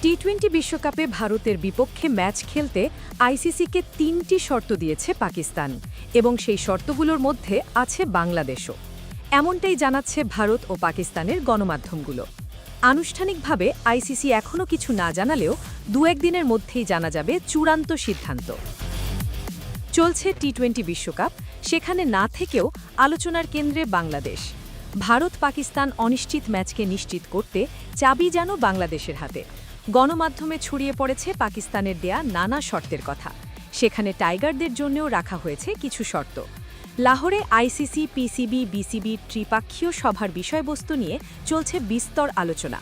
টি-20 বিশ্বকাপে ভারতের বিপক্ষে ম্যাচ খেলতে আইসিসিকে ৩টি শর্ত দিয়েছে পাকিস্তান এবং সেই শর্তগুলোর মধ্যে আছে বাংলাদেশও। এমনটাই জানাচ্ছে ভারত ও পাকিস্তানের গণমাধ্যমগুলো। আনুষ্ঠানিকভাবে আইসিসি এখনও কিছু না জানালেও দু-এক দিনের মধ্যেই জানা যাবে চূড়ান্ত সিদ্ধান্ত। চলছে টি-20 বিশ্বকাপ, সেখানে না থেকেও আলোচনার কেন্দ্রে বাংলাদেশ। ভারত-পাকিস্তান অনিশ্চিত ম্যাচকে নিশ্চিত করতে চাবি যেন বাংলাদেশের হাতে। গণমাধ্যমে ছড়িয়ে পড়েছে পাকিস্তানের দেয়া নানা শর্তের কথা। সেখানে টাইগারদের জন্যও রাখা হয়েছে কিছু শর্ত। লাহোরে আইসিসি, পিসিবি, বিসিবি ত্রিপাক্ষীয় সভার বিষয়বস্তু নিয়ে চলছে বিস্তর আলোচনা।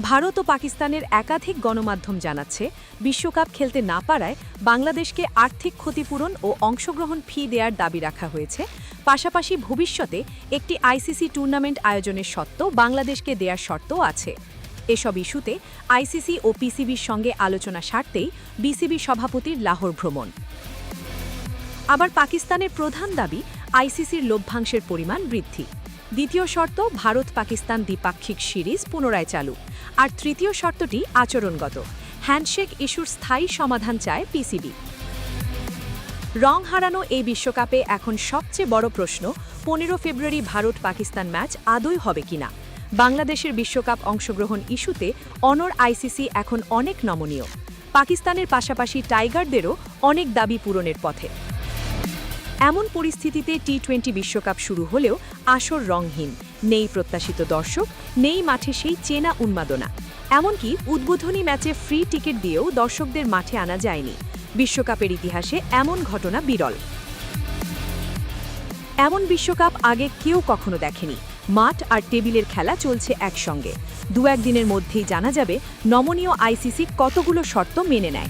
ভারত ও পাকিস্তানের একাধিক গণমাধ্যম জানাচ্ছে, বিশ্বকাপ খেলতে না পারায় বাংলাদেশকে আর্থিক ক্ষতিপূরণ ও অংশগ্রহণ ফি দেওয়ার দাবি রাখা হয়েছে। পাশাপাশি ভবিষ্যতে একটি আইসিসি টুর্নামেন্ট আয়োজনের শর্ত বাংলাদেশকে দেওয়ার শর্তও আছে। এসব ইস্যুতে আইসিসি ও পিসিবির সঙ্গে আলোচনা সারতেই বিসিবি সভাপতির লাহোর ভ্রমণ। আবার পাকিস্তানের প্রধান দাবি আইসিসির লভ্যাংশের পরিমাণ বৃদ্ধি। দ্বিতীয় শর্ত, ভারত-পাকিস্তান দ্বিপাক্ষিক সিরিজ পুনরায় চালু। আর তৃতীয় শর্তটি আচরণগত, হ্যান্ডশেক ইস্যুর স্থায়ী সমাধান চায় পিসিবি। রং হারানো এই বিশ্বকাপে এখন সবচেয়ে বড় প্রশ্ন, 15 ফেব্রুয়ারি ভারত-পাকিস্তান ম্যাচ আদৌ হবে কিনা। বাংলাদেশের বিশ্বকাপ অংশগ্রহণ ইস্যুতে অনড় আইসিসি এখন অনেক নমনীয়। পাকিস্তানের পাশাপাশি টাইগারদেরও অনেক দাবি পূরণের পথে। এমন পরিস্থিতিতে টি-20 বিশ্বকাপ শুরু হলেও আসর রংহীন, নেই প্রত্যাশিত দর্শক, নেই মাঠে সেই চেনা উন্মাদনা। এমনকি উদ্বোধনী ম্যাচে ফ্রি টিকিট দিয়েও দর্শকদের মাঠে আনা যায়নি। বিশ্বকাপের ইতিহাসে এমন ঘটনা বিরল। এমন বিশ্বকাপ আগে কেউ কখনো দেখেনি। মাঠ আর টেবিলের খেলা চলছে একসঙ্গে। দু-এক দিনের মধ্যেই জানা যাবে নমনীয় আইসিসি কতগুলো শর্ত মেনে নেয়।